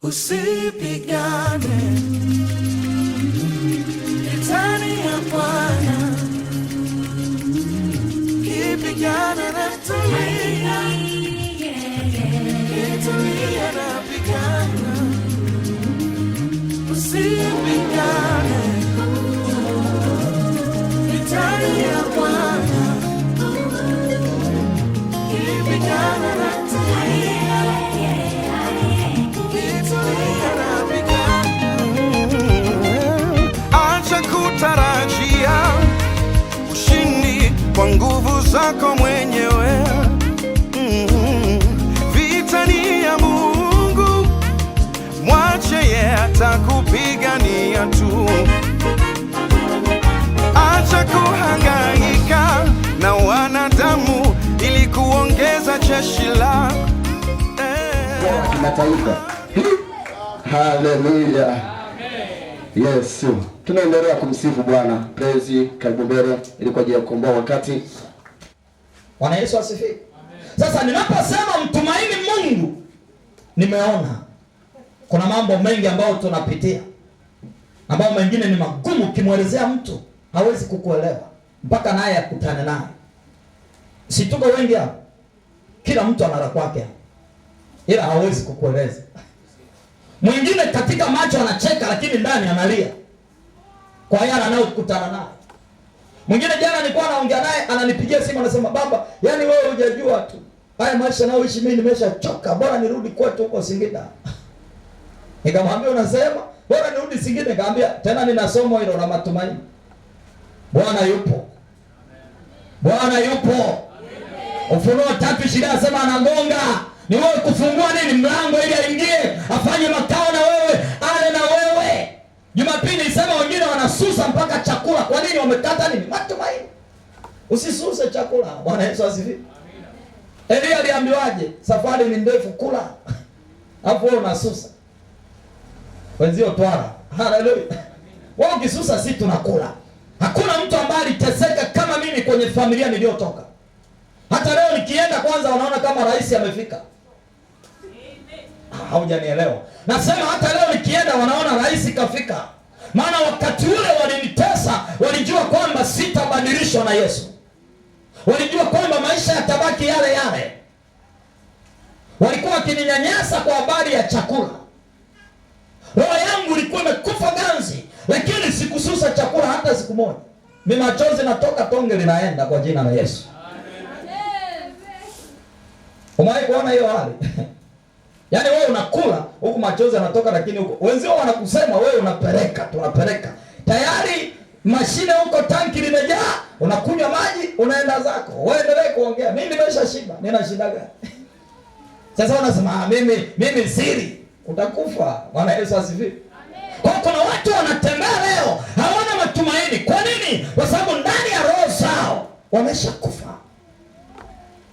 Usipigane vitani ya Bwana, kipigana na tulia, kitulia na pigana. Usipigane vitani ya Bwana, kipigana na tulia, kitulia na pigana. Acha kutarajia ushindi kwa nguvu zako mwenyewe. Vita ni ya Mungu, mwache yeye atakupigania tu. Acha kuhangaika na wanadamu ili kuongeza jeshi lako kimataifa. Haleluya. Yes. Tunaendelea kumsifu Bwana. Praise, karibu mbele ili kwa ajili ya kukomboa wakati. Bwana Yesu asifiwe. Sasa ninaposema mtumaini Mungu, nimeona kuna mambo mengi ambayo tunapitia, ambayo mengine ni magumu, kimwelezea mtu hawezi kukuelewa mpaka naye akutane naye. Si tuko wengi hapa, kila mtu ana la kwake, ila hawezi kukueleza. Mwingine katika macho anacheka, lakini ndani analia kwa yale anayokutana naye. Mwingine jana nilikuwa naongea naye, ananipigia simu anasema, baba, yani wewe hujajua tu haya maisha nayoishi mimi, nimeshachoka, bora nirudi kwetu huko Singida. Nikamwambia unasema bora nirudi Singida? Nikamwambia tena nina somo hilo la matumaini. Bwana yupo, Bwana yupo. Ufunuo 3:20 anasema anagonga, ni wewe kufungua nini mlango ili aingie afanye makao na wewe, ale na wewe. Jumapili sema wengine wanasusa mpaka chakula. Kwa nini? Wamekata nini? Matumaini. Usisuse chakula. Bwana Yesu asifiwe. Elia aliambiwaje? Safari ni ndefu, kula. Hapo wewe unasusa. Wenzio twara. Haleluya. Wao ukisusa si tunakula. Hakuna mtu ambaye aliteseka kama mimi kwenye familia niliyotoka. Hata leo nikienda kwanza wanaona kama rais amefika. Haujanielewa. Nasema hata leo nikienda wanaona rais kafika. Maana wakati ule walinitesa, walijua kwamba sitabadilishwa na Yesu. Walijua kwamba maisha yatabaki yale yale. Walikuwa wakininyanyasa kwa habari ya chakula. Roho yangu ilikuwa imekufa ganzi, lakini sikususa chakula hata siku moja. Mimi machozi natoka, tonge linaenda kwa jina la Yesu. Umewahi kuona hiyo hali? Yaani wewe unakula huku machozi yanatoka, lakini huko wenzio wanakusema wewe unapeleka, tunapeleka. Tayari mashine huko tanki limejaa, unakunywa maji, unaenda zako. Wewe endelee kuongea. Mimi nimeshashiba. Nina shida gani? Sasa unasema mimi siri, utakufa. Bwana Yesu asifiwe. Kwa kuna watu wanatembea leo hawana matumaini. Kwa nini? Kwa sababu ndani ya roho zao wameshakufa.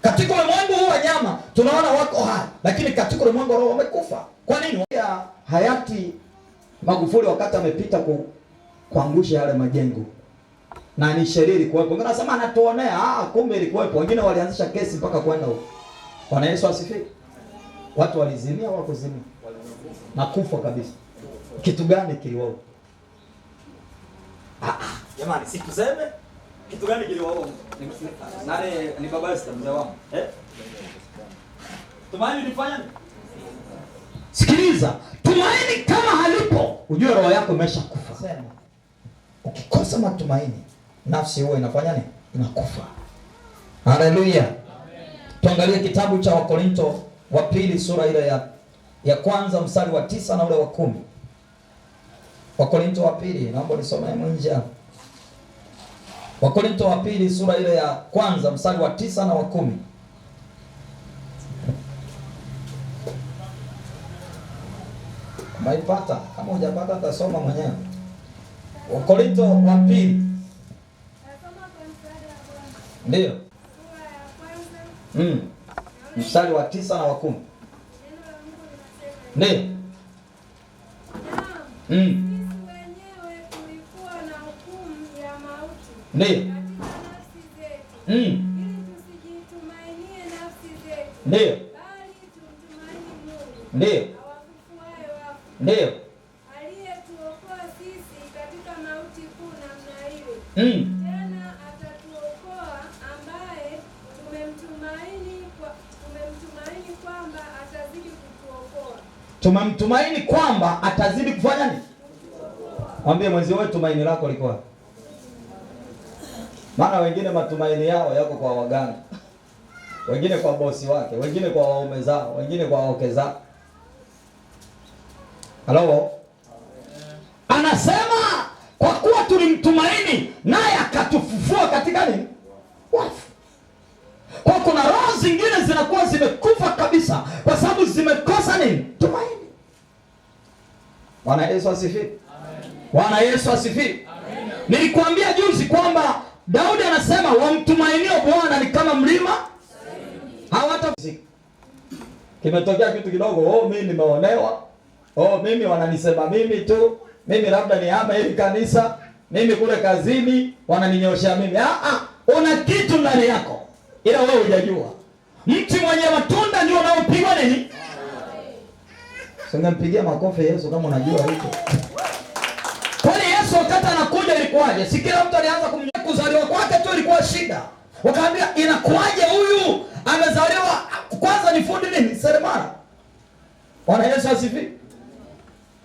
Katika ulimwengu huu wa nyama tunaona wako hai, lakini katika ulimwengu roho wamekufa. Kwa nini? Hayati Magufuli wakati amepita kuangusha yale majengo, na ni sheria ilikuwepo. Wengine wanasema anatuonea, kumbe ilikuwepo. Wengine walianzisha kesi mpaka kwenda huko. Bwana Yesu asifiwe. Watu walizimia au kuzimia? Na kufa kabisa. Kitu gani kiliwao? Jamani, si tuseme kitu gani kiliwao? Nani ni baba yake mzee wangu? Tumaini lifanya nini? Sikiliza, tumaini kama halipo, ujue roho yako imeshakufa. Sema. Ukikosa matumaini, nafsi huwa inafanya nini? Inakufa. Haleluya. Tuangalie kitabu cha Wakorinto wa pili sura ile ya kwanza mstari wa 9 na ule wa 10. Wakorinto wa pili, naomba nisome nje. Wakorinto wa pili sura ile ya kwanza mstari wa 9 na wa 10. Maipata, kama hujapata utasoma mwenyewe. Wakorinto wa pili. Ndio. Mstari wa 9 na wa 10. Ndio. Ndio. Ndio. Ndio. Ndio. Aliyetuokoa sisi katika mauti kuu namna ile. Tena atatuokoa ambaye tumemtumaini kwamba atazidi kutuokoa. Tumemtumaini kwamba atazidi kufanya nini? Mwambie mwenzi wetu tumaini lako liko wapi? Maana wengine matumaini yao yako kwa waganga. Wengine kwa bosi wake, wengine kwa waume zao, wengine kwa wake zao. Halo? Anasema kwa kuwa tulimtumaini naye akatufufua katika nini? Wafu. Kwa kuna roho zingine zinakuwa zimekufa kabisa kwa sababu zimekosa nini? Tumaini. Bwana Yesu asifiwe. Bwana Yesu asifiwe. Nilikwambia juzi kwamba Daudi anasema wamtumainio Bwana ni kama mlima hawata. Kimetokea kitu kidogo, mimi nimeonewa. Mimi wananisema mimi tu. Mimi labda nihame hili kanisa. Mimi kule kazini wananinyoshia mimi. Una kitu ndani yako. Ila wewe hujajua. Mti mwenye matunda ndio unaopigwa nini? Singempigia makofi Yesu kama unajua hicho. Kwani Yesu wakati anakuja ilikuwaje? Si kila mtu alianza kuzaliwa kwake tu ilikuwa shida. Wakaambia inakuwaje huyu amezaliwa kwanza ni fundi nini? Seremala. Bwana Yesu asifiwe.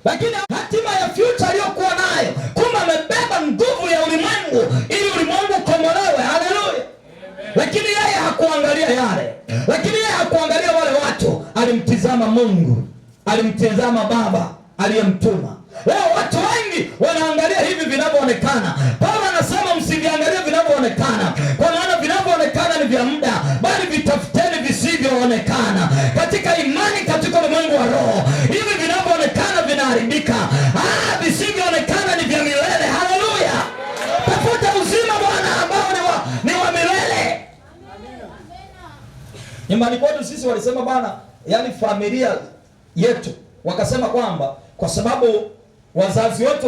Lakini hatima ya future aliyokuwa nayo, kumbe amebeba nguvu ya ulimwengu ili ulimwengu ukombolewe. Haleluya. Lakini yeye hakuangalia yale. Lakini yeye hakuangalia wale watu, alimtizama Mungu. Alimtizama Baba aliyemtuma. Leo watu wengi wanaangalia hivi vinavyoonekana. Paulo anasema msiviangalie vinavyoonekana, kwa maana vinavyoonekana ni vya muda, bali vitafuteni visivyoonekana. Katika imani katika ulimwengu wa roho, hivi vinavyoonekana vinaharibika. Visivyoonekana ni vya milele. Haleluya. Tafuta uzima Bwana ambao ni wa milele. Nyumbani kwetu sisi walisema bana, yani familia yetu wakasema kwamba kwa sababu wazazi wetu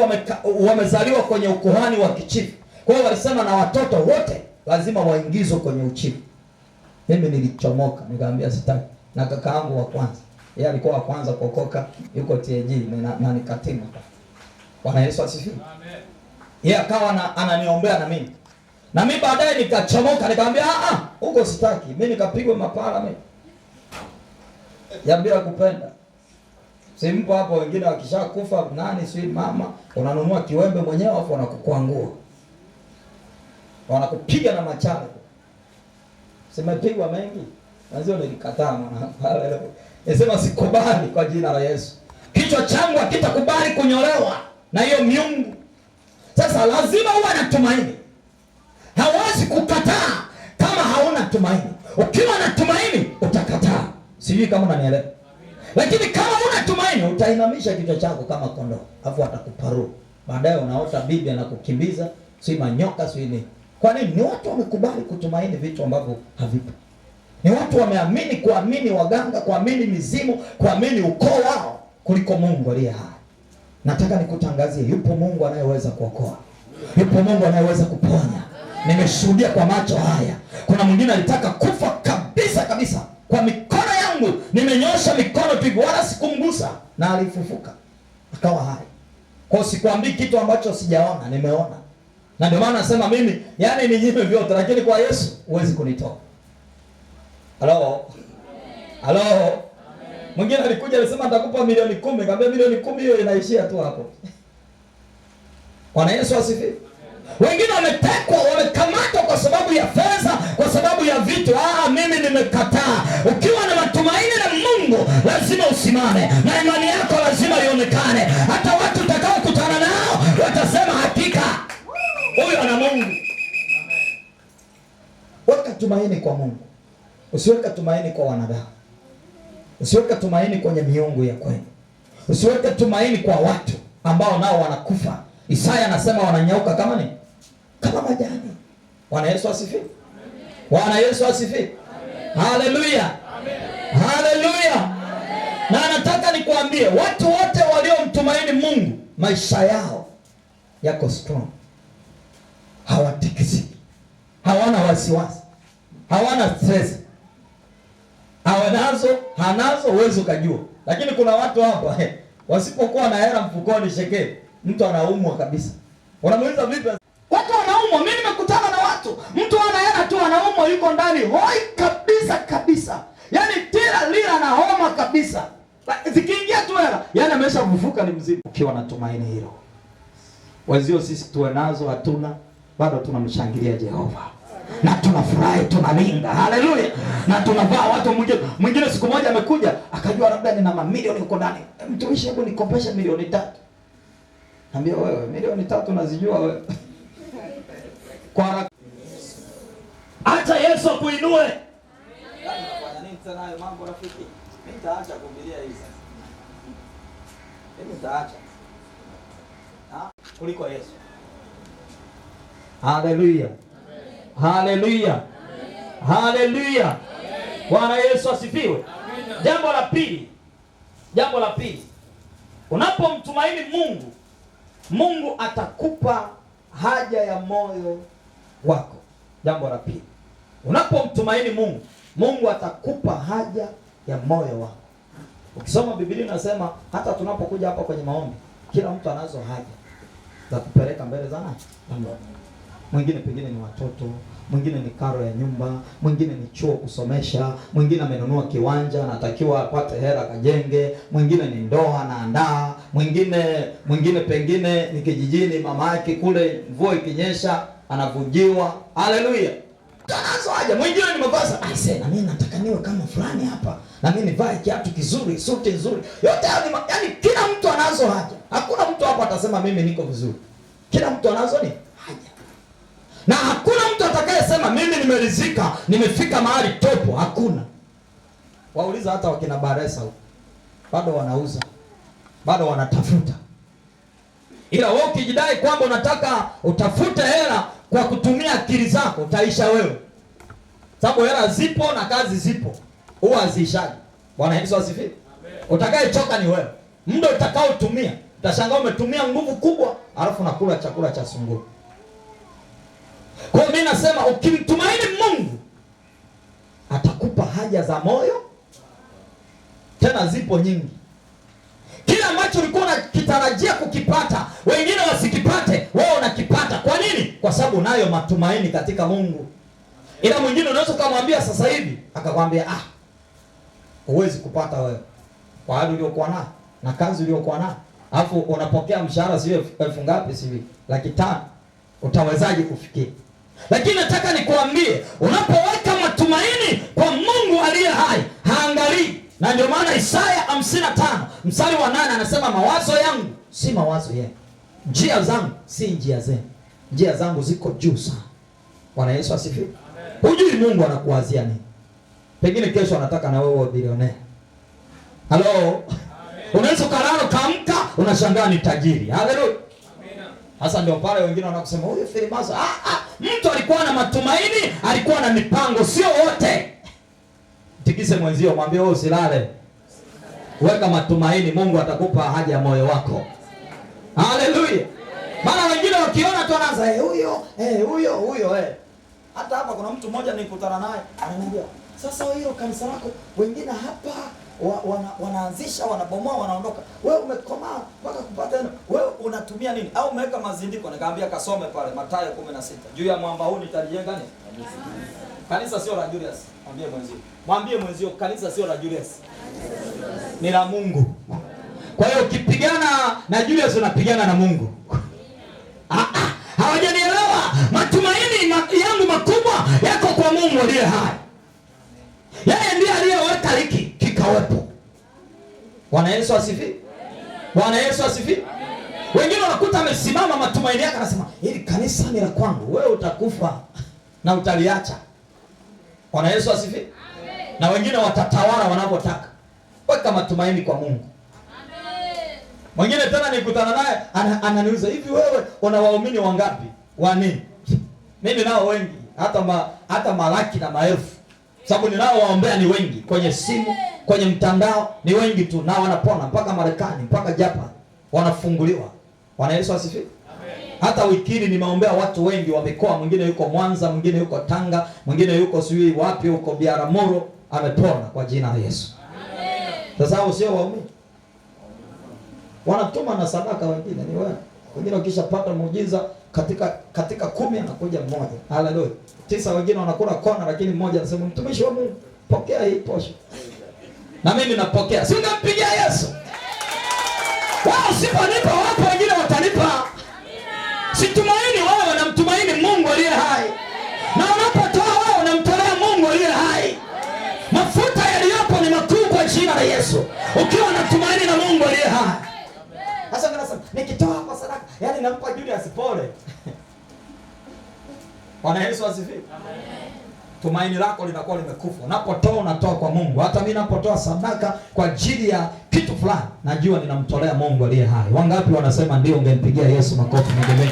wamezaliwa kwenye ukuhani wa kichifu, kwa hiyo walisema na watoto wote lazima waingizwe kwenye uchifu. Mimi nilichomoka nikamwambia sitaki. Na kaka yangu wa kwanza, yeye alikuwa wa kwanza kuokoka, yuko TAG na nikatima. Bwana Yesu asifiwe. Amen. Yeye akawa ananiombea na mimi. Na mimi baadaye nikachomoka nikamwambia huko sitaki. Mimi nikapigwa mapala mimi. Ya bila kupenda. Simpo hapo wengine wakishakufa nani si mama, unanunua kiwembe mwenyewe afu wanakukwangua. Wanakupiga na machale. Simepigwa mengi. Nazio nilikataa mwana. Haleluya. Nasema sikubali kwa jina la Yesu. Kichwa changu hakitakubali kunyolewa na hiyo miungu. Sasa lazima uwe na tumaini. Hawezi kukataa kama hauna tumaini. Ukiwa na tumaini utakataa. Sijui kama unanielewa. Lakini kama una tumaini utainamisha kichwa chako kama kondoo, afu atakuparu. Baadaye unaota bibi anakukimbiza, si manyoka si nini. Kwa nini? Ni watu wamekubali kutumaini vitu ambavyo havipo. Ni watu wameamini, kuamini waganga, kuamini mizimu, kuamini ukoo wao kuliko Mungu aliye hai. Nataka nikutangazie yupo Mungu anayeweza kuokoa. Yupo Mungu anayeweza kuponya. Nimeshuhudia kwa macho haya. Kuna mwingine alitaka kufa kabisa kabisa. Kwa mikono yangu nimenyosha mikono tu wala sikumgusa na alifufuka. Akawa hai. Kwa sikwambii kitu ambacho sijaona, nimeona. Na ndio maana nasema mimi, yani ninyime vyote lakini kwa Yesu huwezi kunitoa. Halo. Halo. Mwingine alikuja alisema nitakupa milioni 10, nikamwambia milioni 10 hiyo inaishia tu hapo. Bwana Yesu asifiwe. Wengine wametekwa, wamekamatwa kwa sababu ya fedha, kwa sababu ya vitu. Mimi nimekataa. Ukiwa na matumaini na Mungu, lazima usimame. Na imani yako lazima ionekane. Hata watu utakao kutana nao, watasema hakika huyu ana Mungu. Weka tumaini kwa Mungu. Usiweka tumaini kwa wanadamu. Usiweka tumaini kwenye miungu ya kwenu. Usiweka tumaini kwa watu ambao nao wanakufa. Isaya anasema wananyauka kama nini? Kama majani. Bwana Yesu asifiwe. Bwana Yesu asifiwe. Haleluya. Haleluya. Na nataka nikuambie watu wote waliomtumaini Mungu, maisha yao yako strong. Hawatikisiki. Hawana wasiwasi. Hawana stress. Hanazo uwezo kujua. Lakini kuna watu hapa wasipokuwa na hela mfukoni shekeli, mtu anaumwa kabisa. Unamuuliza vipi? Watu wanaumwa. Mimi nimekutana na watu, mtu ana hela tu anaumwa, yuko ndani hoi kabisa kabisa. Yaani tira lila na homa kabisa. Zikiingia tu hela, yaani ameshavufuka ni mzima. Ukiwa na tumaini hilo. Wazio sisi tuwe nazo hatuna, bado tunamshangilia Jehova. Na tunafurahi, tunalinga. Haleluya. Na tunavaa. Watu mwingine siku moja amekuja akajua labda nina mamilioni huko ndani. Mtumishi, hebu nikopeshe milioni 3. Naambia wewe, milioni 3 unazijua wewe? Kwa acha Yesu akuinue. Unafanya nini tena hayo mambo rafiki? Mimi nitaacha kuhubiria hizi sasa. Mimi nitaacha. Kuliko Yesu. Haleluya. Haleluya. Haleluya. Bwana Yesu asifiwe. Jambo la pili. Unapomtumaini Mungu, Mungu atakupa haja ya moyo wako. Jambo la pili. Unapomtumaini Mungu, Mungu atakupa haja ya moyo wako. Ukisoma Biblia inasema hata tunapokuja hapa kwenye maombi, kila mtu anazo haja za kupeleka mbele za nani? Mwingine pengine ni watoto, mwingine ni karo ya nyumba, mwingine ni chuo kusomesha, mwingine amenunua kiwanja anatakiwa apate hela kajenge, mwingine ni ndoa anaandaa, mwingine pengine ni kijijini, mama yake kule mvua ikinyesha anavujiwa. Haleluya. Anazo haja. Mwingine ni mavazi, aisee, na mimi nataka niwe kama fulani hapa, na mimi nivae kiatu kizuri, suti nzuri. Yote yaani kila mtu anazo haja. Hakuna mtu hapa atasema mimi niko vizuri. Kila mtu anazo ni haja. Na hakuna mtu atakayesema mimi nimeridhika, nimefika mahali topo. Hakuna. Wauliza hata wakina Baresa huko. Bado wanauza. Bado wanatafuta. Ila wewe ukijidai kwamba unataka utafute hela kwa kutumia akili zako, utaisha wewe. Sababu hela zipo na kazi zipo. Huwa haziishaji. Bwana Yesu asifiwe. Amen. Utakayechoka ni wewe. Muda utakaotumia, utashangaa umetumia nguvu kubwa, alafu nakula chakula cha sungura. Kwa hiyo mimi nasema ukimtumaini Mungu, atakupa haja za moyo. Tena zipo nyingi. Kila ambacho ulikuwa unakitarajia kukipata, wengine wasikipate, wewe unakipata. Kwa nini? Kwa sababu unayo matumaini katika Mungu. Ila mwingine unaweza kumwambia sasa hivi, akakwambia huwezi kupata wewe. Kwa hali uliokuwa nayo na kazi uliokuwa nayo. Alafu unapokea mshahara sio 1000 ngapi sivyo? 500,000. Utawezaje kufikia? Lakini nataka nikuambie, unapoweka matumaini kwa Mungu aliye hai, haangalii. Na ndio maana Isaya 55 mstari wa 8 anasema mawazo yangu si mawazo yenu, njia zangu si njia zenu, njia zangu ziko juu sana. Bwana Yesu asifiwe. Hujui Mungu anakuwazia nini. Pengine kesho anataka na wewe uwe bilionea. Halo. Unaweza kulala kaamka unashangaa ni tajiri. Haleluya. Sasa ndio pale wengine wanakusema huyu Filimaso, mtu alikuwa na matumaini, alikuwa na mipango, sio wote. Tikise mwenzio, mwambie wewe usilale. Weka matumaini, Mungu atakupa haja ya moyo wako. Haleluya. Maana wengine wakiona tu anaanza huyo. Hata hapa kuna mtu mmoja nilikutana naye, ananiambia, "Sasa hilo kanisa lako wengine hapa wanaanzisha, wanabomoa, wanaondoka. Wewe umekomaa mpaka kupata neno. Wewe unatumia nini? Au umeweka mazindiko?" Nikamwambia kasome pale Mathayo 16. Juu ya mwamba huu nitalijenga nini? Kanisa sio la Julius. Mwambie mwenzio kanisa sio la Julius. Ni la Mungu. Kwa hiyo ukipigana na Julius unapigana na Mungu. Hawajanielewa. Matumaini yangu makubwa yako kwa Mungu aliye hai. Yeye ndiye aliyeweka hiki kikawepo. Bwana Yesu asifiwe. Bwana Yesu asifiwe. Wengine wanakuta amesimama matumaini yake anasema, "Hili kanisa ni la kwangu." Wewe utakufa na utaliacha. Bwana Yesu asifiwe. Na wengine watatawala wanavyotaka. Weka matumaini kwa Mungu. Amen. Mwingine tena nikutana naye ananiuliza, "Hivi wewe una waumini wangapi?" Wa nini? Mimi nao wengi, hata malaki na maelfu. Sababu ninao waombea ni wengi, kwenye simu, kwenye mtandao ni wengi tu, na wanapona mpaka Marekani, mpaka Japan wanafunguliwa. Bwana Yesu asifiwe. Hata wikini nimeombea watu wengi wa mikoa, mwingine yuko Mwanza, mwingine yuko Tanga, mwingine yuko sijui wapi huko Biaramuro, amepona kwa jina la Yesu. Amen. Sasa hao sio waumini. wanatuma na sadaka, wengine ni wewe. Wengine ukishapata muujiza katika 10 anakuja mmoja. Haleluya. 9 wengine wanakula kona, lakini mmoja anasema mtumishi wa Mungu, pokea hii posho. Na mimi napokea. Si unampigia Yesu? Wao usiponipa wapo wengine watanipa. Situmaini wao wanamtumaini Mungu aliye hai. Na unapotoa wao unamtolea Mungu aliye hai. Mafuta yaliyopo ni makuu kwa jina la Yesu. Ukiwa unatumaini na Mungu aliye hai. Sasa nasema nikitoa hapa sadaka, yani nampa Julius pole. Bwana Yesu asifiwe. Amen. Tumaini lako linakuwa limekufa. Unapotoa unatoa kwa Mungu. Hata mimi napotoa sadaka kwa ajili ya kitu fulani, najua ninamtolea Mungu aliye hai. Wangapi wanasema ndio? Ungempigia Yesu makofi mengi.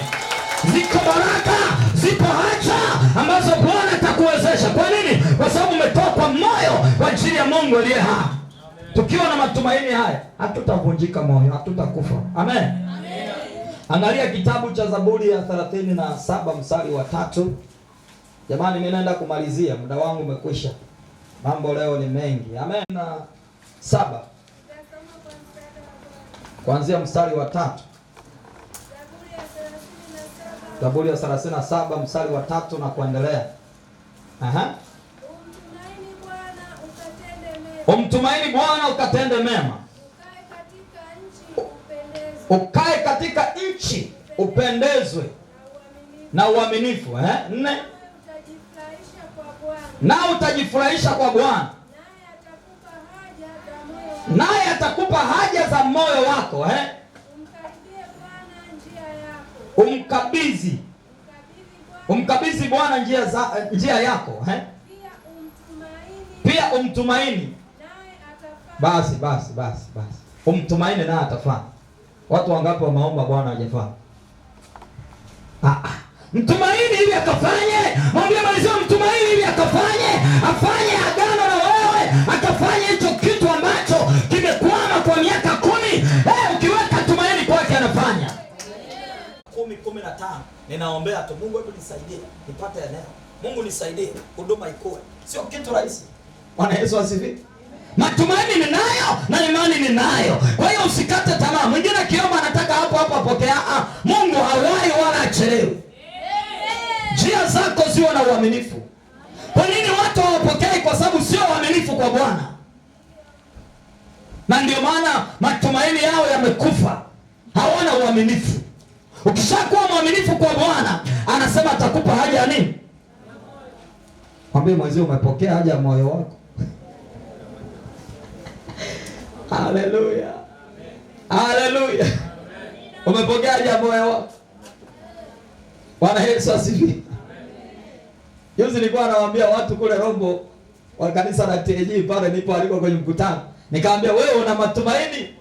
Ziko baraka, zipo haja ambazo Bwana atakuwezesha. Kwa nini? Kwa sababu umetoa kwa moyo kwa ajili ya Mungu aliye hai. Tukiwa na matumaini haya, hatutavunjika moyo, hatutakufa. Amen. Amen. Angalia kitabu cha Zaburi ya 37 mstari wa 3. Jamani, mimi naenda kumalizia, muda wangu umekwisha. Mambo leo ni mengi. Amen. Na 7. Kuanzia mstari wa 3. Zaburi ya 37 mstari wa 3 na kuendelea. Aha. Umtumaini Bwana ukatende mema. Ukae katika nchi upendezwe na uaminifu. 4. Na utajifurahisha kwa Bwana. Naye atakupa haja za moyo wako. Umkabidhi Bwana njia yako. Pia umtumaini. Basi. Umtumaini naye atafanya. Watu wangapi wameomba Bwana hajafanya? Mtumaini ili akafanye. Mwambie malizio mtumaini ili akafanye. Afanye agano na wewe. Akafanye hicho kitu ambacho kimekwama kwa miaka 10. Ukiweka tumaini kwake anafanya. 10-15. Ninaombea tu Mungu, hebu nisaidie nipate eneo. Mungu nisaidie huduma ikue. Sio kitu rahisi. Bwana Yesu asifiwe. Matumaini ninayo na imani ninayo. Kwa hiyo usikate tamaa. Mwingine akiomba anataka hapo apokea. Mungu hawai wala achelewi. Njia zako ziwe na uaminifu. Kwa nini watu hawapokei? Kwa sababu sio waaminifu kwa Bwana. Na ndio maana matumaini yao yamekufa. Hawana uaminifu. Ukishakuwa mwaminifu kwa Bwana, anasema atakupa haja ya nini? Mwambie mwenzio umepokea haja ya moyo wako. Haleluya. Haleluya. Umepokea haja ya moyo wako. Bwana Yesu asifiwe. Juzi nilikuwa nawaambia watu kule Rombo wa kanisa la TAG pale nipo aliko kwenye mkutano. Nikamwambia wewe una matumaini?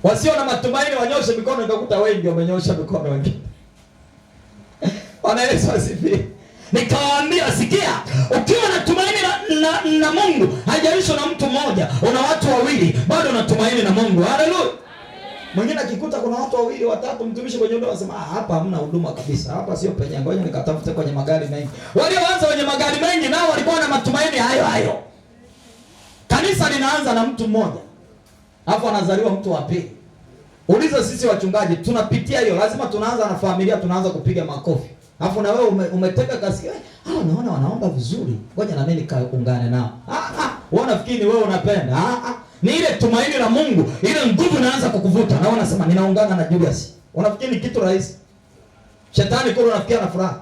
Wasio na matumaini wanyoshe mikono, nikakuta wengi wamenyosha mikono wengine. Bwana Yesu asifiwe. Nikawaambia sikia, ukiwa na tumaini na Mungu, haijalishi na mtu mmoja, una watu wawili, bado unatumaini na Mungu. Haleluya. Mwingine akikuta kuna watu wawili watatu, mtumishi kwenye huduma anasema hapa hamna huduma kabisa. Hapa sio penye, ngoja nikatafute kwenye magari mengi. Walioanza kwenye magari mengi nao walikuwa na matumaini hayo. Kanisa linaanza na mtu mmoja. Hapo anazaliwa mtu wa pili. Uliza sisi wachungaji tunapitia hiyo, lazima tunaanza na familia, tunaanza kupiga makofi. Alafu na wewe umeteka kasikia, naona wanaomba vizuri. Ngoja na mimi nikaungane nao. Wewe unafikiri wewe unapenda? Ni ile tumaini la Mungu, ile nguvu inaanza kukuvuta. Na unasema ninaungana na Julius. Unafikiri ni kitu rahisi? Shetani kule unafikia na furaha.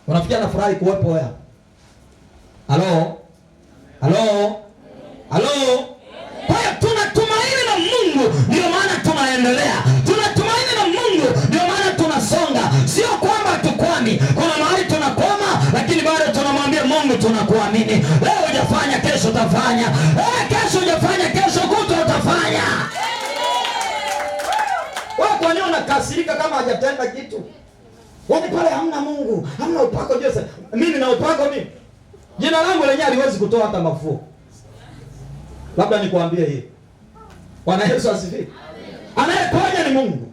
Unafikia na furaha kuwepo wewe. Halo? Kwa hiyo tunatumaini na Mungu, ndio maana tunaendelea. Tunatumaini na Mungu, ndio maana tunasonga. Sio kwamba tukwami. Kuna mahali tunakwama, lakini bado tunamwambia Mungu tunakuamini. Leo hujafanya, kesho utafanya. Kesho hujafanya, kesho kutwa utafanya. Wewe kwa nini unakasirika kama hajatenda kitu? Yaani pale hamna Mungu, hamna upako Jose. Mimi na upako mimi. Jina langu lenyewe haliwezi kutoa hata mafua. Labda nikwambie hii. Bwana Yesu asifiwe. Anayeponya ni Mungu.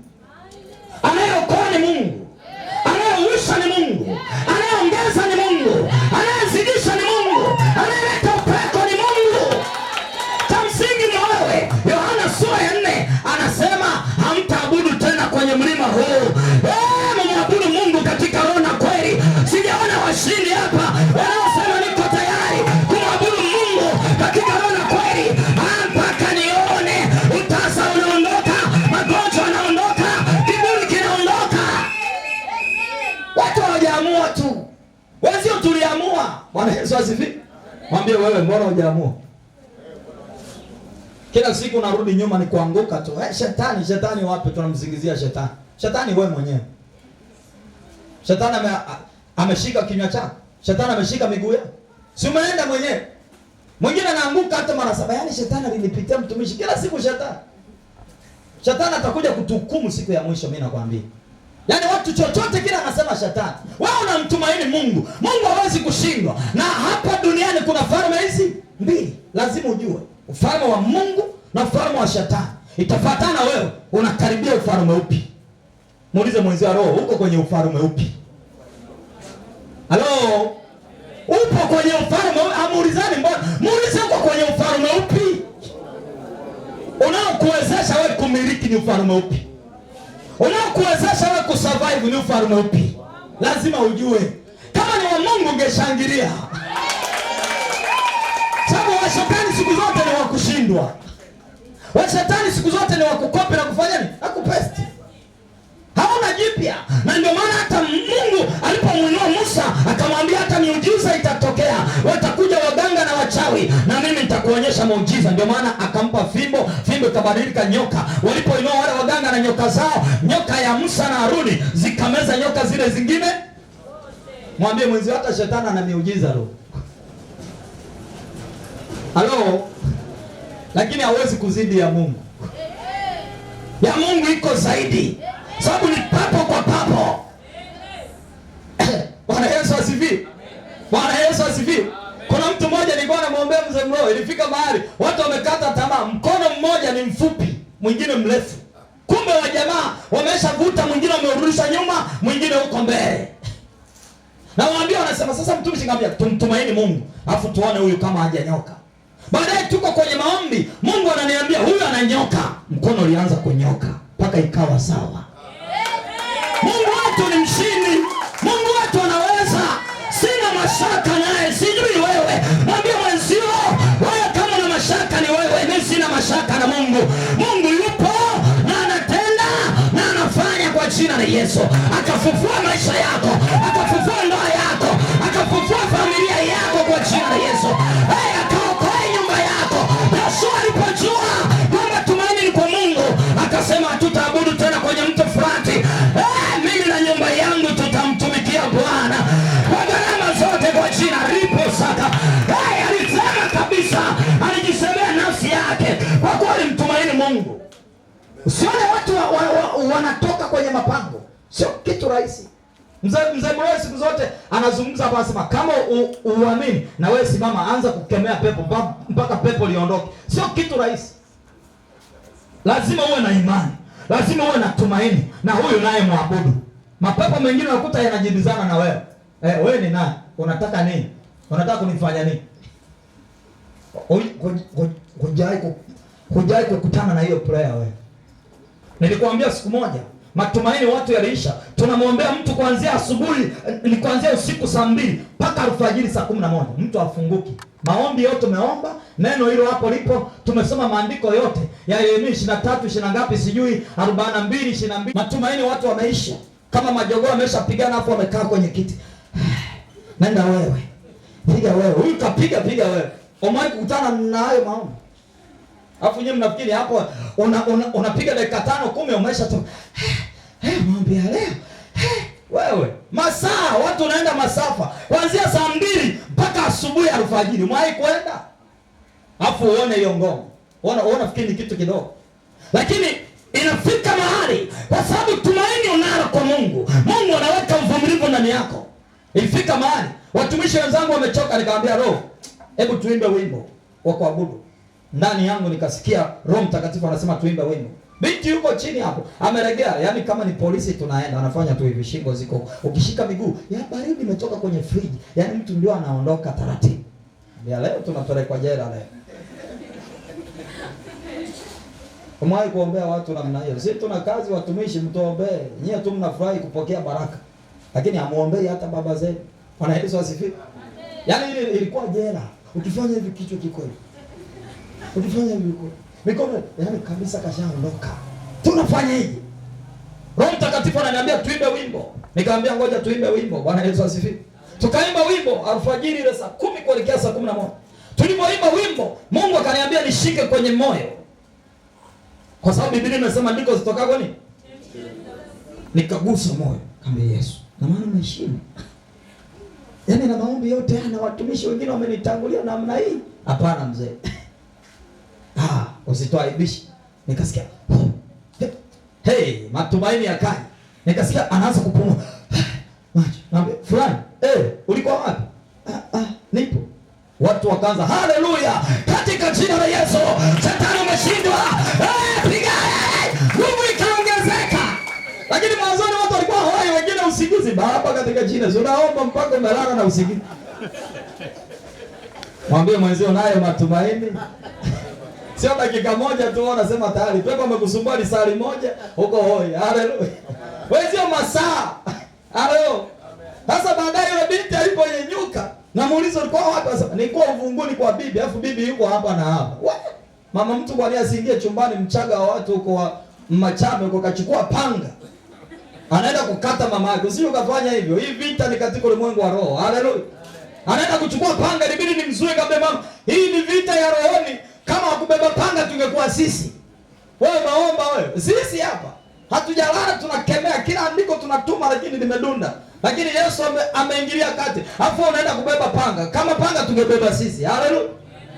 Anayeokoa ni Mungu. Anayeuisha ni Mungu. Anayeongeza ni Mungu. Anayezidisha ni Mungu. Anayeleta upako ni Mungu. Cha msingi ni wewe. Yohana sura ya 4 mlima huu. Mwabudu Mungu katika roho na kweli. Sijaona washindi hapa wanaosema niko tayari kumwabudu Mungu katika roho na kweli. Mpaka nione utasa unaondoka, magonjwa yanaondoka, kiburi kinaondoka. Watu hawajaamua tu. Wazio tuliamua. Bwana Yesu asifiwe. Mwambie wewe, mbona hujaamua? Kila siku narudi nyuma ni kuanguka tu. Shetani wapi? Tunamsingizia shetani. Shetani wewe mwenyewe. Shetani ameshika kinywa chako. Shetani ameshika miguu yako. Si umeenda mwenyewe. Mwingine anaanguka hata mara 7. Yaani shetani alinipitia mtumishi kila siku shetani. Shetani atakuja kutuhukumu siku ya mwisho, mimi nakwambia. Yaani watu chochote kila anasema shetani. Wewe unamtumaini Mungu. Mungu hawezi kushindwa. Na hapa duniani kuna falme hizi mbili. Lazima ujue. Ufalme wa Mungu na ufalme wa shetani. Itafuatana wewe unakaribia ufalme upi. Muulize mwenzio roho, uko kwenye ufalme upi? Halo? Upo kwenye ufalme, amuulizani mbona? Muulize uko kwenye ufalme upi? Unaokuwezesha wewe kumiliki ni ufalme upi? Unaokuwezesha wewe kusurvive ni ufalme upi? Lazima ujue. Kama ni wa Mungu ungeshangilia. Sababu wa shetani siku zote ni wa kushindwa. Wa shetani siku zote ni wa kukopi na kufanya nini? Na kupesti. Haona jipya. Na ndio maana hata Mungu alipomwinua Musa akamwambia hata miujiza itatokea. Watakuja waganga na wachawi na mimi nitakuonyesha muujiza. Ndio maana akampa fimbo, fimbo ikabadilika nyoka. Walipoinua wale waganga na nyoka zao, nyoka ya Musa na Haruni zikameza nyoka zile zingine. Mwambie mwenzio hata shetani ana miujiza roho. Halo? Lakini hawezi kuzidi ya Mungu. Ya Mungu iko zaidi. Sababu ni papo kwa papo. Bwana Yesu asifiwe. Bwana Yesu asifiwe. Kuna mtu mmoja nilikuwa namwombea mzee Mroho, ilifika mahali watu wamekata tamaa. Mkono mmoja ni mfupi, mwingine mrefu. Kumbe wa jamaa wameshavuta, mwingine wameurudisha nyuma, mwingine huko mbele. Na waambia wanasema sasa mtumishi ngambia tumtumaini Mungu, afu tuone huyu kama hajanyoka. Baadaye tuko kwenye maombi, Mungu ananiambia huyu ananyoka. Mkono ulianza kunyoka mpaka ikawa sawa. Mungu wetu ni mshindi. Mungu wetu anaweza. Sina mashaka naye, sijui wewe. Mwambie mwenzio, wewe kama una mashaka ni wewe, mimi sina mashaka na Mungu. Mungu yupo na anatenda na anafanya kwa jina la Yesu. Akafufua maisha yako, akafufua ndoa yako, akafufua familia yako kwa jina la Yesu. Akaokoa nyumba yako. Yesu alipojua kwamba tumaini ni kwa Mungu, akasema hatutaabudu tena kwenye mto Frati. Mimi na nyumba yangu tutamtumikia Bwana kwa gharama zote kwa jina lipo saka. Alisema kabisa, alijisemea nafsi yake kwa kuwa alimtumaini Mungu. Usione watu wanatoka kwenye mapango. Sio kitu rahisi. Mzee Mroho siku zote anazungumza hapa, anasema kama uamini na wewe simama, anza kukemea pepo mpaka pepo liondoke. Sio kitu rahisi. Lazima uwe na imani. Lazima uwe na tumaini na huyu naye muabudu. Mapepo mengine unakuta yanajibizana na wewe. Wewe ni nani? Unataka nini? Unataka kunifanya nini? Hujai kukutana na hiyo prayer wewe. Nilikwambia siku moja, matumaini watu yaliisha. Tunamwombea mtu kuanzia asubuhi, ni kuanzia usiku saa 2 mpaka alfajiri saa 11. Mtu afunguki. Maombi yote tumeomba, neno hilo hapo lipo, tumesoma maandiko yote ya Yeremia 23 20 ngapi sijui 42 22. Matumaini watu wameisha. Kama majogoo wameshapigana hapo wamekaa kwenye kiti. Nenda wewe. Piga wewe. Huyu kapiga wewe. Umewahi kukutana na hayo maombi? Alafu nyinyi mnafikiri hapo unapiga dakika 5 10 umesha tu. Maombi ya leo. Wewe, masaa watu wanaenda masafa kuanzia saa 2 mpaka asubuhi alfajiri. Umewahi kwenda? Alafu uone hiyo ngoma. Unaona fikiri ni kitu kidogo. Lakini inafika mahali kwa sababu tumaini unalo kwa Mungu. Mungu anaweka uvumilivu ndani yako. Ilifika mahali watumishi wenzangu wamechoka, nikamwambia Roho, hebu tuimbe wimbo wa kuabudu. Ndani yangu nikasikia Roho Mtakatifu anasema tuimbe wimbo. Binti yuko chini hapo, ameregea, yani kama ni polisi tunaenda, anafanya tu hivi, shingo ziko, ukishika miguu, ya baridi imetoka kwenye friji. Yani mtu ndio anaondoka taratibu. Ya leo tunapelekwa jela leo. Umewahi kuombea watu namna hiyo? Sisi tuna kazi watumishi, mtuombee. Nyie tu mnafurahi kupokea baraka, lakini hamuombei hata baba zenu. Bwana Yesu asifiwe. Yaani ile ilikuwa jela. Ukifanya hivi kichwa kiko hivi. Ukifanya hivi mikono, yaani kabisa kashaondoka. Tunafanya hivi. Roho Mtakatifu ananiambia tuimbe wimbo. Nikamwambia ngoja tuimbe wimbo. Bwana Yesu asifiwe. Tukaimba wimbo alfajiri ile saa 10 kuelekea saa 11. Tulipoimba wimbo, Mungu akaniambia nishike kwenye moyo. Kwa sababu Biblia inasema ndiko zitokako nini? Nikagusa moyo. Kaambia Yesu, na maana umeshinda. Yaani na maombi yote na watumishi wengine wamenitangulia namna hii. Hapana mzee. Usitoaibishi. Nikasikia. Hey, matumaini yakaja. Nikasikia anaanza kupumua. Macho. Naambia, fulani, ulikuwa wapi? Nipo. Watu wakaanza, haleluya, katika jina la Yesu, shetani umeshindwa. Piga. Nguvu ikaongezeka. Lakini mwanzoni watu walikuwa hoi, wengine usingizi. Baba katika jina, unaomba mpaka umelala na usingizi. Mwambie mwenzio nayo matumaini. Sio dakika moja tu unasema tayari pepo amekusumbua ni saa moja huko hoi. Haleluya. Wewe sio masaa. Haleluya. Sasa baadaye yule binti aliponyenyuka, namuuliza ulikuwa wapi? Sasa nilikuwa uvunguni kwa bibi, alafu bibi yuko hapa na hapa. Mama mtu kwa nini asiingie chumbani mchaga wa watu huko wa Machame huko kachukua panga. Anaenda kukata mama yake. Usije ukafanya hivyo. Hii vita ni katika ulimwengu wa roho. Haleluya. Anaenda kuchukua panga, ilibidi nimzuie kabla mama. Hii ni vita ya rohoni. Kama wakubeba panga tungekuwa sisi. Wewe maomba wewe. Sisi hapa hatujalala tunakemea kila andiko tunatuma lakini limedunda. Lakini Yesu ameingilia kati. Hapo unaenda kubeba panga. Kama panga tungebeba sisi. Haleluya.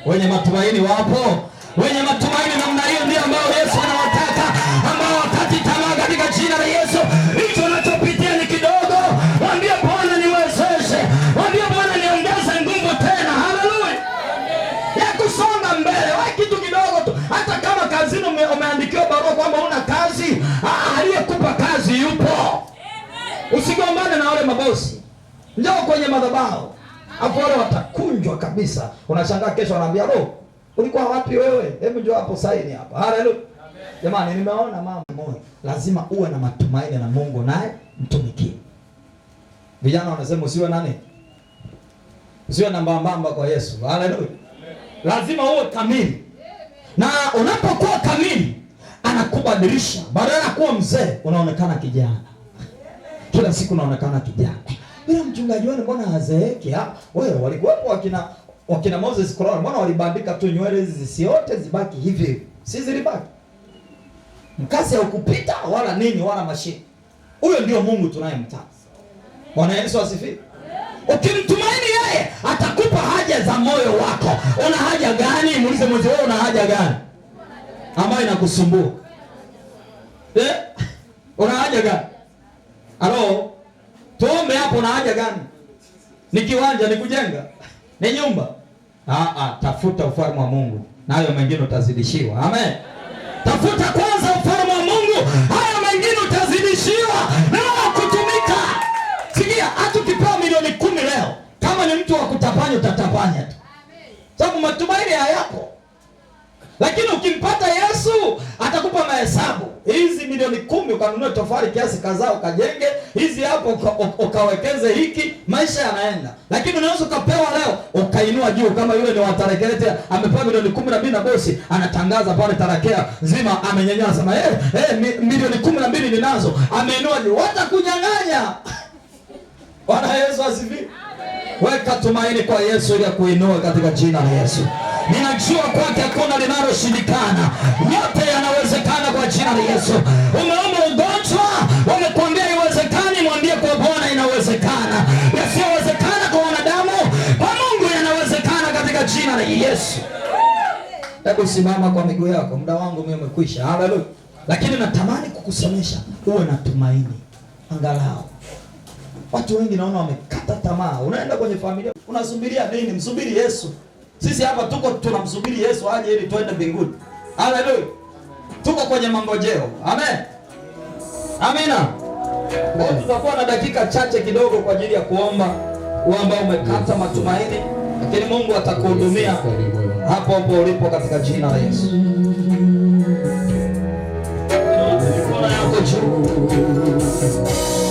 Wenye matumaini wapo. Wenye matumaini namna hiyo ndio ambao Yesu anawataka, ambao wakati tamaa katika jina la Yesu. Hicho unachopitia ni kidogo. Mwambie Bwana niwezeshe. Mwambie Bwana niongeze nguvu tena. Haleluya. Ya kusonga mbele. Wewe kitu kidogo tu. Hata kama kazini umeandikiwa barua kwamba una kazi, aliyekupa kazi yupo. Usigombane na wale mabosi. Njoo kwenye madhabahu. Hapo wale watakunjwa kabisa. Unashangaa kesho anaambia, "Roho, ulikuwa wapi wewe? Hebu njoo hapo saini hapa." Haleluya. Jamani, nimeona mama moyo. Lazima uwe na matumaini na Mungu naye mtumikie. Vijana wanasema usiwe nani? Usiwe namba mbamba kwa Yesu. Haleluya. Lazima uwe kamili. Na unapokuwa kamili, anakubadilisha. Badala ya kuwa mzee, unaonekana kijana. Kila siku unaonekana kijana. Bila mchungaji wenu mbona hazeeki? Wewe walikuwepo wakina Moses Korona, mbona walibandika tu nywele hizi zisiote zibaki hivi? Si zilibaki. Mkasi haukupita wala nini wala mashine. Huyo ndio Mungu tunayemtaka. Bwana Yesu asifiwe. Ukimtumaini yeye atakupa haja za moyo wako. Una haja gani? Muulize mmoja, wewe una haja gani ambayo inakusumbua? Una haja gani? Halo? Tuombe hapo, una haja gani? Ni kiwanja, ni kujenga, ni nyumba? Tafuta ufalme wa Mungu, na hayo mengine utazidishiwa. Amen. Tafuta kwanza ufalme wa Mungu, hayo mengine utazidishiwa na kutumika. Sikia, hata ukipewa milioni 10 leo, kama ni mtu wa kutapanya utatapanya tu. Sababu matumaini hayapo. Lakini ukimpata Yesu atakupa mahesabu. Hizi milioni 10 ukanunue tofali kiasi kadhaa ukajenge, hizi hapo ukawekeze hiki, maisha yanaenda. Lakini unaweza ukapewa leo ukainua juu, kama yule ni wa Tarakea amepewa milioni 12 na bosi anatangaza pale Tarakea nzima amenyanyasa sema milioni 12 ninazo, ameinua juu, watakunyang'anya. Bwana Yesu asifiwe. Weka tumaini kwa Yesu ili akuinue katika jina la Yesu. Ninajua kwake hakuna linaloshindikana. Yote yanawezekana kwa jina la Yesu. Umeomba ugonjwa, wamekwambia iwezekani, mwambie kwa Bwana inawezekana. Yasiyowezekana kwa wanadamu, kwa Mungu yanawezekana katika jina la Yesu. Hebu simama kwa miguu yako. Muda wangu mimi umekwisha. Haleluya. Lakini natamani kukusomesha uwe na tumaini. Angalau. Watu wengi naona wamekata tamaa. Unaenda kwenye familia, unasubiria nini? Msubiri Yesu. Sisi hapa tuko tunamsubiri Yesu aje ili tuende mbinguni. Haleluya. Tuko kwenye mangojeo. Amen. Amina. Tutakuwa na dakika chache kidogo kwa ajili ya kuomba. Wewe ambao umekata matumaini, lakini Mungu atakuhudumia hapo hapo ulipo katika jina la Yesu. juu.